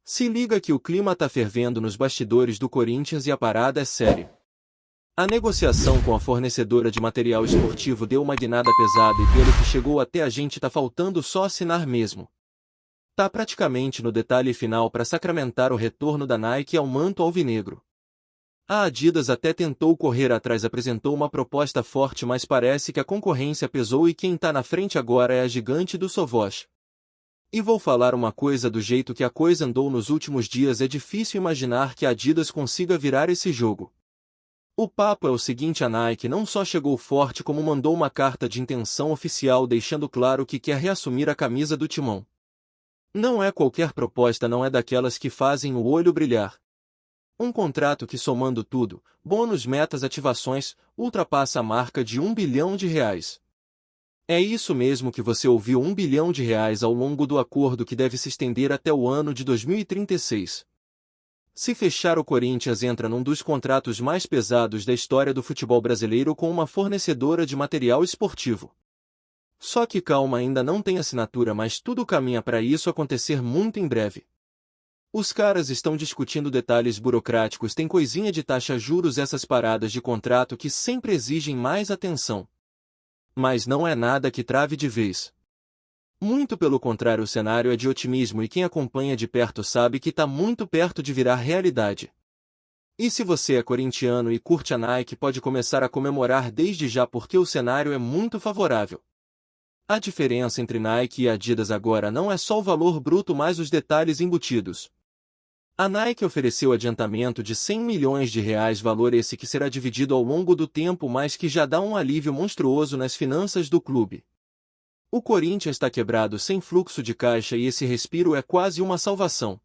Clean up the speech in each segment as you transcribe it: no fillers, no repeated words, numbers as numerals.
Se liga que o clima tá fervendo nos bastidores do Corinthians e a parada é séria. A negociação com a fornecedora de material esportivo deu uma guinada pesada e pelo que chegou até a gente tá faltando só assinar mesmo. Tá praticamente no detalhe final para sacramentar o retorno da Nike ao manto alvinegro. A Adidas até tentou correr atrás, apresentou uma proposta forte, mas parece que a concorrência pesou e quem tá na frente agora é a gigante do Sovosh. E vou falar uma coisa, do jeito que a coisa andou nos últimos dias é difícil imaginar que a Adidas consiga virar esse jogo. O papo é o seguinte: a Nike não só chegou forte como mandou uma carta de intenção oficial deixando claro que quer reassumir a camisa do timão. Não é qualquer proposta, não é daquelas que fazem o olho brilhar. Um contrato que, somando tudo, bônus, metas, ativações, ultrapassa a marca de R$ 1 bilhão. É isso mesmo que você ouviu, R$ 1 bilhão ao longo do acordo, que deve se estender até o ano de 2036. Se fechar, o Corinthians entra num dos contratos mais pesados da história do futebol brasileiro com uma fornecedora de material esportivo. Só que calma, ainda não tem assinatura, mas tudo caminha para isso acontecer muito em breve. Os caras estão discutindo detalhes burocráticos, tem coisinha de taxa, juros, essas paradas de contrato que sempre exigem mais atenção. Mas não é nada que trave de vez. Muito pelo contrário, o cenário é de otimismo e quem acompanha de perto sabe que está muito perto de virar realidade. E se você é corintiano e curte a Nike, pode começar a comemorar desde já, porque o cenário é muito favorável. A diferença entre Nike e Adidas agora não é só o valor bruto, mas os detalhes embutidos. A Nike ofereceu adiantamento de R$ 100 milhões, valor esse que será dividido ao longo do tempo, mas que já dá um alívio monstruoso nas finanças do clube. O Corinthians está quebrado, sem fluxo de caixa, e esse respiro é quase uma salvação.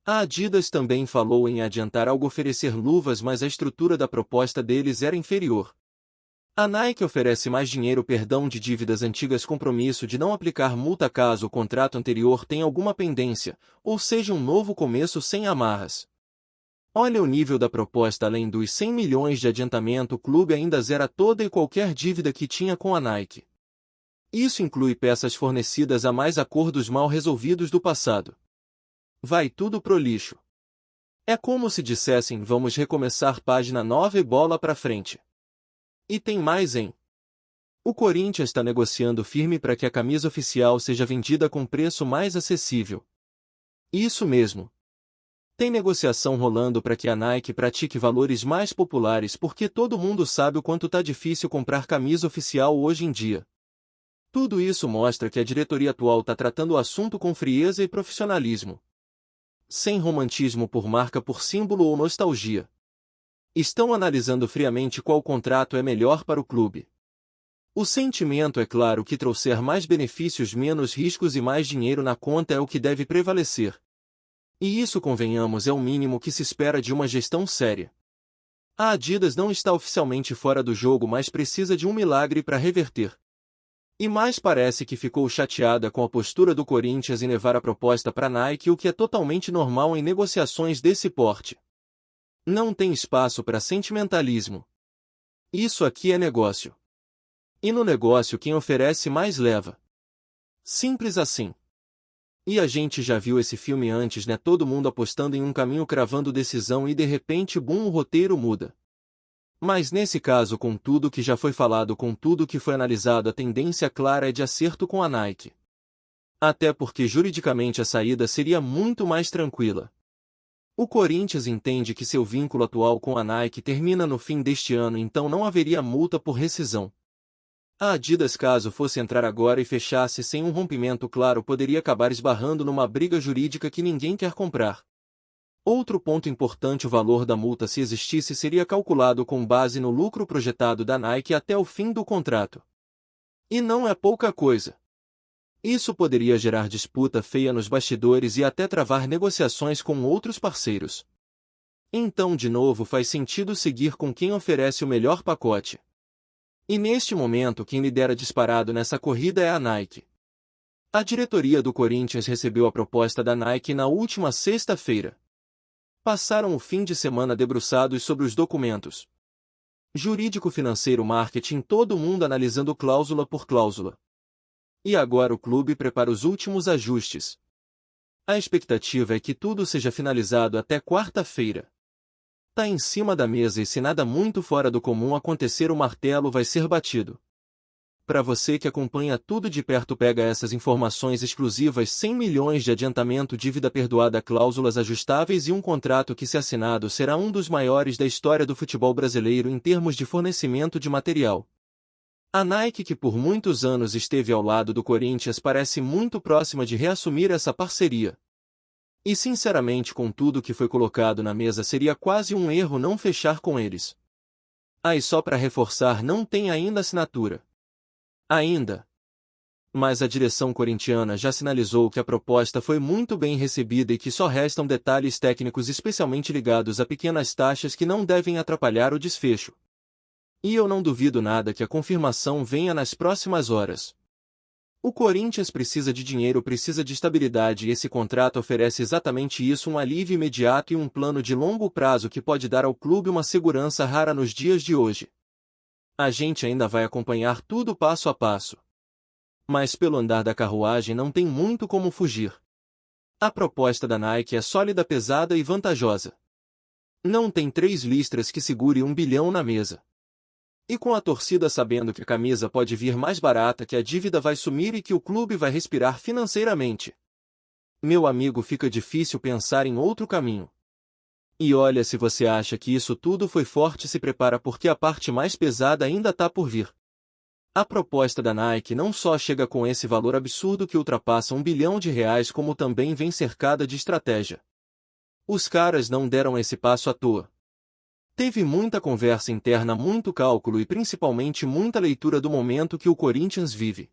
A Adidas também falou em adiantar algo, oferecer luvas, mas a estrutura da proposta deles era inferior. A Nike oferece mais dinheiro, perdão de dívidas antigas, compromisso de não aplicar multa caso o contrato anterior tenha alguma pendência, ou seja, um novo começo sem amarras. Olha o nível da proposta: além dos 100 milhões de adiantamento, o clube ainda zera toda e qualquer dívida que tinha com a Nike. Isso inclui peças fornecidas a mais, acordos mal resolvidos do passado. Vai tudo pro lixo. É como se dissessem: vamos recomeçar, página nova e bola pra frente. E tem mais, hein? O Corinthians está negociando firme para que a camisa oficial seja vendida com preço mais acessível. Isso mesmo. Tem negociação rolando para que a Nike pratique valores mais populares, porque todo mundo sabe o quanto tá difícil comprar camisa oficial hoje em dia. Tudo isso mostra que a diretoria atual está tratando o assunto com frieza e profissionalismo. Sem romantismo por marca, por símbolo ou nostalgia. Estão analisando friamente qual contrato é melhor para o clube. O sentimento é claro: que trouxer mais benefícios, menos riscos e mais dinheiro na conta é o que deve prevalecer. E isso, convenhamos, é o mínimo que se espera de uma gestão séria. A Adidas não está oficialmente fora do jogo, mas precisa de um milagre para reverter. E mais parece que ficou chateada com a postura do Corinthians em levar a proposta para a Nike, o que é totalmente normal em negociações desse porte. Não tem espaço para sentimentalismo. Isso aqui é negócio. E no negócio quem oferece mais leva. Simples assim. E a gente já viu esse filme antes, né? Todo mundo apostando em um caminho, cravando decisão e de repente, bum, o roteiro muda. Mas nesse caso, com tudo que já foi falado, com tudo que foi analisado, a tendência clara é de acerto com a Nike. Até porque juridicamente a saída seria muito mais tranquila. O Corinthians entende que seu vínculo atual com a Nike termina no fim deste ano, então não haveria multa por rescisão. A Adidas, caso fosse entrar agora e fechasse sem um rompimento claro, poderia acabar esbarrando numa briga jurídica que ninguém quer comprar. Outro ponto importante: o valor da multa, se existisse, seria calculado com base no lucro projetado da Nike até o fim do contrato. E não é pouca coisa. Isso poderia gerar disputa feia nos bastidores e até travar negociações com outros parceiros. Então, de novo, faz sentido seguir com quem oferece o melhor pacote. E neste momento, quem lidera disparado nessa corrida é a Nike. A diretoria do Corinthians recebeu a proposta da Nike na última sexta-feira. Passaram o fim de semana debruçados sobre os documentos. Jurídico, financeiro, marketing, todo mundo analisando cláusula por cláusula. E agora o clube prepara os últimos ajustes. A expectativa é que tudo seja finalizado até quarta-feira. Tá em cima da mesa e se nada muito fora do comum acontecer, o martelo vai ser batido. Para você que acompanha tudo de perto, pega essas informações exclusivas: 100 milhões de adiantamento, dívida perdoada, cláusulas ajustáveis e um contrato que, se assinado, será um dos maiores da história do futebol brasileiro em termos de fornecimento de material. A Nike, que por muitos anos esteve ao lado do Corinthians, parece muito próxima de reassumir essa parceria. E sinceramente, com tudo que foi colocado na mesa, seria quase um erro não fechar com eles. E só para reforçar, não tem ainda assinatura. Ainda. Mas a direção corintiana já sinalizou que a proposta foi muito bem recebida e que só restam detalhes técnicos, especialmente ligados a pequenas taxas que não devem atrapalhar o desfecho. E eu não duvido nada que a confirmação venha nas próximas horas. O Corinthians precisa de dinheiro, precisa de estabilidade, e esse contrato oferece exatamente isso: um alívio imediato e um plano de longo prazo que pode dar ao clube uma segurança rara nos dias de hoje. A gente ainda vai acompanhar tudo passo a passo. Mas pelo andar da carruagem não tem muito como fugir. A proposta da Nike é sólida, pesada e vantajosa. Não tem 3 listras que segure 1 bilhão na mesa. E com a torcida sabendo que a camisa pode vir mais barata, que a dívida vai sumir e que o clube vai respirar financeiramente, meu amigo, fica difícil pensar em outro caminho. E olha, se você acha que isso tudo foi forte, se prepara, porque a parte mais pesada ainda tá por vir. A proposta da Nike não só chega com esse valor absurdo que ultrapassa R$1 bilhão, como também vem cercada de estratégia. Os caras não deram esse passo à toa. Teve muita conversa interna, muito cálculo e principalmente muita leitura do momento que o Corinthians vive.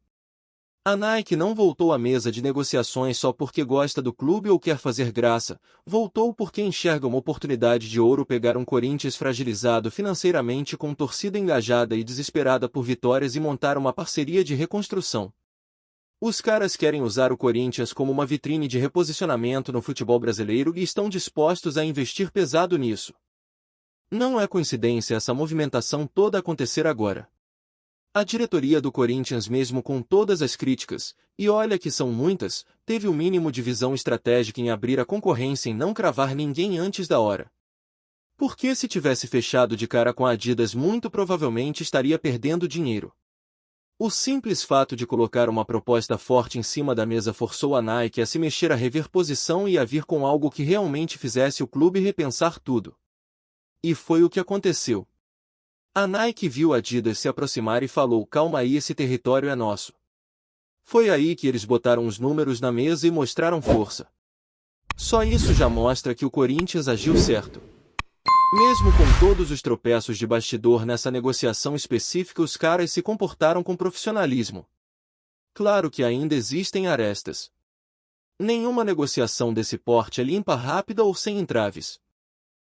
A Nike não voltou à mesa de negociações só porque gosta do clube ou quer fazer graça, voltou porque enxerga uma oportunidade de ouro: pegar um Corinthians fragilizado financeiramente, com torcida engajada e desesperada por vitórias, e montar uma parceria de reconstrução. Os caras querem usar o Corinthians como uma vitrine de reposicionamento no futebol brasileiro e estão dispostos a investir pesado nisso. Não é coincidência essa movimentação toda acontecer agora. A diretoria do Corinthians, mesmo com todas as críticas, e olha que são muitas, teve o mínimo de visão estratégica em abrir a concorrência, em não cravar ninguém antes da hora. Porque se tivesse fechado de cara com a Adidas, muito provavelmente estaria perdendo dinheiro. O simples fato de colocar uma proposta forte em cima da mesa forçou a Nike a se mexer, a rever posição e a vir com algo que realmente fizesse o clube repensar tudo. E foi o que aconteceu. A Nike viu a Adidas se aproximar e falou: calma aí, esse território é nosso. Foi aí que eles botaram os números na mesa e mostraram força. Só isso já mostra que o Corinthians agiu certo. Mesmo com todos os tropeços de bastidor nessa negociação específica, os caras se comportaram com profissionalismo. Claro que ainda existem arestas. Nenhuma negociação desse porte é limpa, rápida ou sem entraves.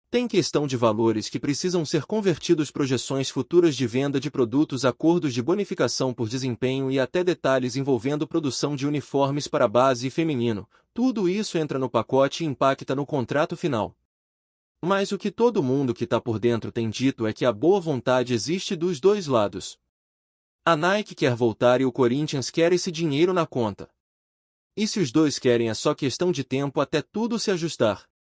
Tem questão de valores que precisam ser convertidos, projeções futuras de venda de produtos, acordos de bonificação por desempenho e até detalhes envolvendo produção de uniformes para base e feminino. Tudo isso entra no pacote e impacta no contrato final. Mas o que todo mundo que está por dentro tem dito é que a boa vontade existe dos dois lados. A Nike quer voltar e o Corinthians quer esse dinheiro na conta. E se os dois querem, é só questão de tempo até tudo se ajustar.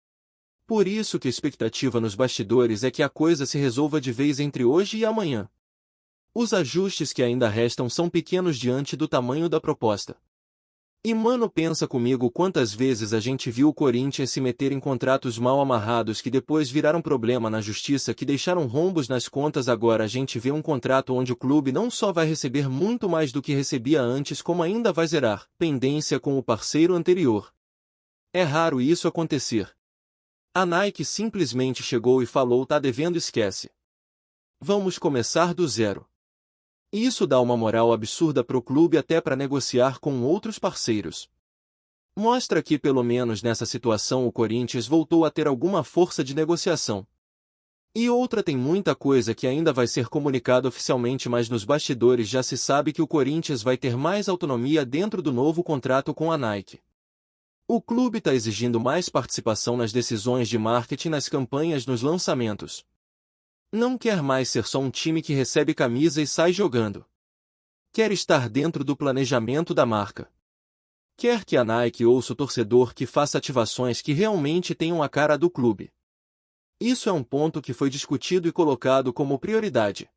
Por isso que a expectativa nos bastidores é que a coisa se resolva de vez entre hoje e amanhã. Os ajustes que ainda restam são pequenos diante do tamanho da proposta. E mano, pensa comigo quantas vezes a gente viu o Corinthians se meter em contratos mal amarrados que depois viraram problema na justiça, que deixaram rombos nas contas. Agora a gente vê um contrato onde o clube não só vai receber muito mais do que recebia antes, como ainda vai zerar pendência com o parceiro anterior. É raro isso acontecer. A Nike simplesmente chegou e falou: tá devendo, esquece. Vamos começar do zero. Isso dá uma moral absurda pro clube, até para negociar com outros parceiros. Mostra que pelo menos nessa situação o Corinthians voltou a ter alguma força de negociação. E outra, tem muita coisa que ainda vai ser comunicada oficialmente, mas nos bastidores já se sabe que o Corinthians vai ter mais autonomia dentro do novo contrato com a Nike. O clube está exigindo mais participação nas decisões de marketing, nas campanhas, nos lançamentos. Não quer mais ser só um time que recebe camisa e sai jogando. Quer estar dentro do planejamento da marca. Quer que a Nike ouça o torcedor que faça ativações que realmente tenham a cara do clube. Isso é um ponto que foi discutido e colocado como prioridade.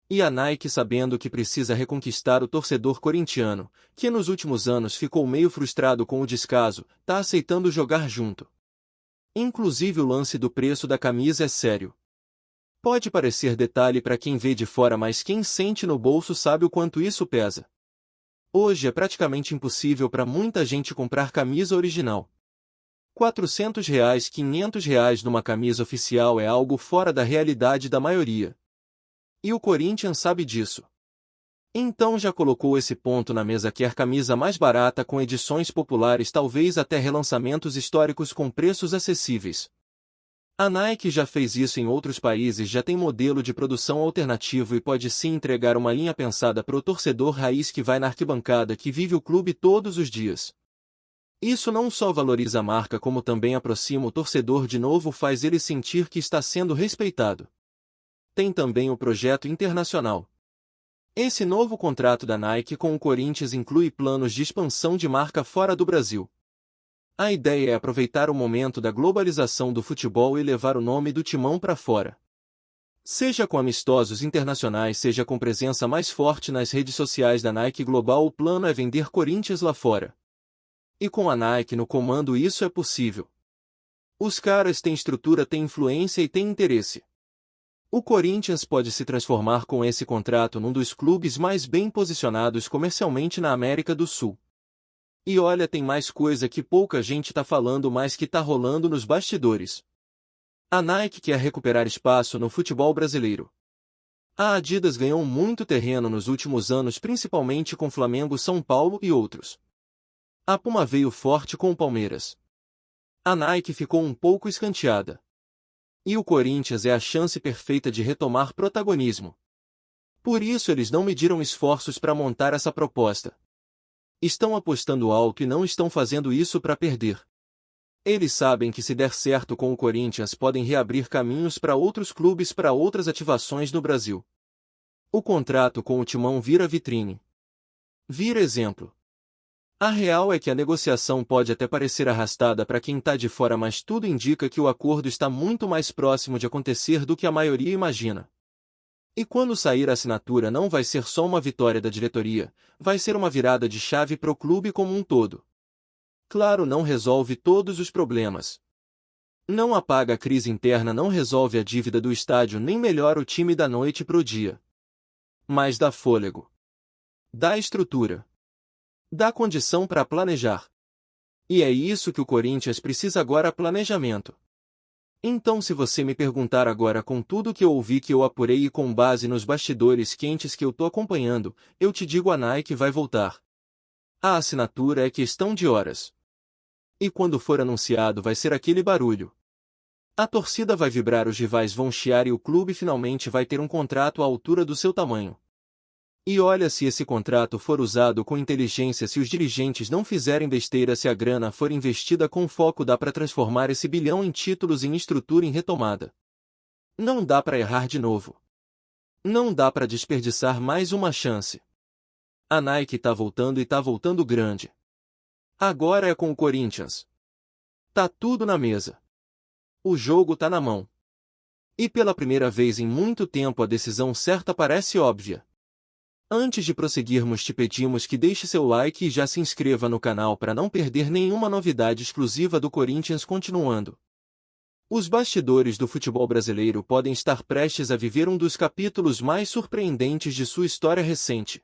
E a Nike, sabendo que precisa reconquistar o torcedor corintiano, que nos últimos anos ficou meio frustrado com o descaso, tá aceitando jogar junto. Inclusive o lance do preço da camisa é sério. Pode parecer detalhe para quem vê de fora, mas quem sente no bolso sabe o quanto isso pesa. Hoje é praticamente impossível para muita gente comprar camisa original. R$ 400, R$ 500 numa camisa oficial é algo fora da realidade da maioria. E o Corinthians sabe disso. Então já colocou esse ponto na mesa: quer camisa mais barata com edições populares, talvez até relançamentos históricos com preços acessíveis. A Nike já fez isso em outros países, já tem modelo de produção alternativo e pode sim entregar uma linha pensada para o torcedor raiz que vai na arquibancada, que vive o clube todos os dias. Isso não só valoriza a marca, como também aproxima o torcedor de novo, faz ele sentir que está sendo respeitado. Tem também o projeto internacional. Esse novo contrato da Nike com o Corinthians inclui planos de expansão de marca fora do Brasil. A ideia é aproveitar o momento da globalização do futebol e levar o nome do Timão para fora. Seja com amistosos internacionais, seja com presença mais forte nas redes sociais da Nike Global, o plano é vender Corinthians lá fora. E com a Nike no comando isso é possível. Os caras têm estrutura, têm influência e têm interesse. O Corinthians pode se transformar com esse contrato num dos clubes mais bem posicionados comercialmente na América do Sul. E olha, tem mais coisa que pouca gente tá falando, mas que tá rolando nos bastidores. A Nike quer recuperar espaço no futebol brasileiro. A Adidas ganhou muito terreno nos últimos anos, principalmente com Flamengo, São Paulo e outros. A Puma veio forte com o Palmeiras. A Nike ficou um pouco escanteada. E o Corinthians é a chance perfeita de retomar protagonismo. Por isso eles não mediram esforços para montar essa proposta. Estão apostando alto e não estão fazendo isso para perder. Eles sabem que se der certo com o Corinthians podem reabrir caminhos para outros clubes, para outras ativações no Brasil. O contrato com o Timão vira vitrine. Vira exemplo. A real é que a negociação pode até parecer arrastada para quem está de fora, mas tudo indica que o acordo está muito mais próximo de acontecer do que a maioria imagina. E quando sair a assinatura, não vai ser só uma vitória da diretoria, vai ser uma virada de chave para o clube como um todo. Claro, não resolve todos os problemas. Não apaga a crise interna, não resolve a dívida do estádio, nem melhora o time da noite pro dia. Mas dá fôlego. Dá estrutura. Dá condição para planejar. E é isso que o Corinthians precisa agora: planejamento. Então, se você me perguntar agora, com tudo que eu ouvi, que eu apurei e com base nos bastidores quentes que eu tô acompanhando, eu te digo: a Nike vai voltar. A assinatura é questão de horas. E quando for anunciado vai ser aquele barulho. A torcida vai vibrar, os rivais vão chiar e o clube finalmente vai ter um contrato à altura do seu tamanho. E olha, se esse contrato for usado com inteligência, se os dirigentes não fizerem besteira, se a grana for investida com foco, dá para transformar esse bilhão em títulos, em estrutura, em retomada. Não dá para errar de novo. Não dá para desperdiçar mais uma chance. A Nike tá voltando e tá voltando grande. Agora é com o Corinthians. Tá tudo na mesa. O jogo tá na mão. E pela primeira vez em muito tempo a decisão certa parece óbvia. Antes de prosseguirmos, te pedimos que deixe seu like e já se inscreva no canal para não perder nenhuma novidade exclusiva do Corinthians. Continuando. Os bastidores do futebol brasileiro podem estar prestes a viver um dos capítulos mais surpreendentes de sua história recente.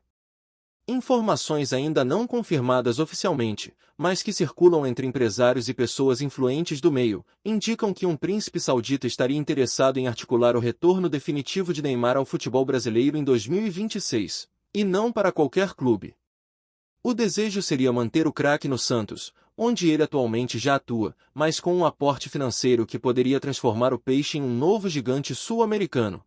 Informações ainda não confirmadas oficialmente, mas que circulam entre empresários e pessoas influentes do meio, indicam que um príncipe saudita estaria interessado em articular o retorno definitivo de Neymar ao futebol brasileiro em 2026. E não para qualquer clube. O desejo seria manter o craque no Santos, onde ele atualmente já atua, mas com um aporte financeiro que poderia transformar o Peixe em um novo gigante sul-americano.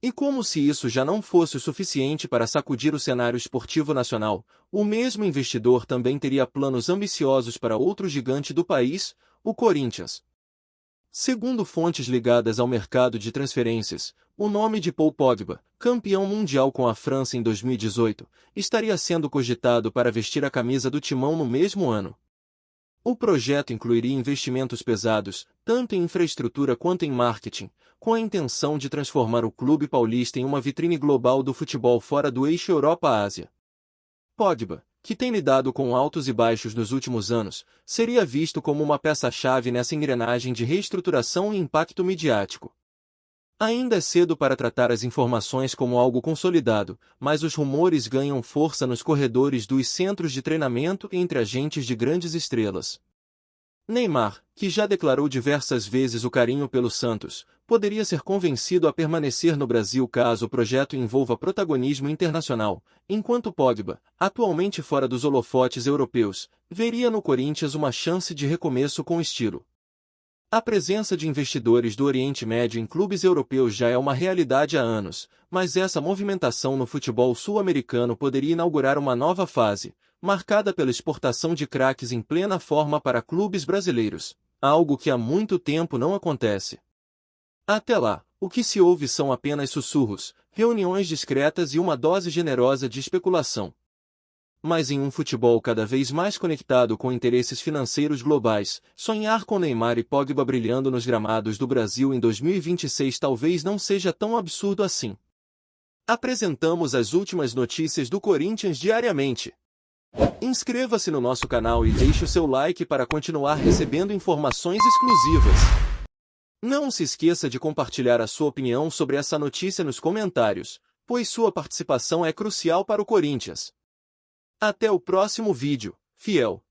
E como se isso já não fosse o suficiente para sacudir o cenário esportivo nacional, o mesmo investidor também teria planos ambiciosos para outro gigante do país, o Corinthians. Segundo fontes ligadas ao mercado de transferências, o nome de Paul Pogba, campeão mundial com a França em 2018, estaria sendo cogitado para vestir a camisa do timão no mesmo ano. O projeto incluiria investimentos pesados, tanto em infraestrutura quanto em marketing, com a intenção de transformar o clube paulista em uma vitrine global do futebol fora do eixo Europa-Ásia. Pogba, que tem lidado com altos e baixos nos últimos anos, seria visto como uma peça-chave nessa engrenagem de reestruturação e impacto midiático. Ainda é cedo para tratar as informações como algo consolidado, mas os rumores ganham força nos corredores dos centros de treinamento entre agentes de grandes estrelas. Neymar, que já declarou diversas vezes o carinho pelo Santos, poderia ser convencido a permanecer no Brasil caso o projeto envolva protagonismo internacional, enquanto Pogba, atualmente fora dos holofotes europeus, veria no Corinthians uma chance de recomeço com estilo. A presença de investidores do Oriente Médio em clubes europeus já é uma realidade há anos, mas essa movimentação no futebol sul-americano poderia inaugurar uma nova fase, marcada pela exportação de craques em plena forma para clubes brasileiros, algo que há muito tempo não acontece. Até lá, o que se ouve são apenas sussurros, reuniões discretas e uma dose generosa de especulação. Mas em um futebol cada vez mais conectado com interesses financeiros globais, sonhar com Neymar e Pogba brilhando nos gramados do Brasil em 2026 talvez não seja tão absurdo assim. Apresentamos as últimas notícias do Corinthians diariamente. Inscreva-se no nosso canal e deixe o seu like para continuar recebendo informações exclusivas. Não se esqueça de compartilhar a sua opinião sobre essa notícia nos comentários, pois sua participação é crucial para o Corinthians. Até o próximo vídeo, fiel!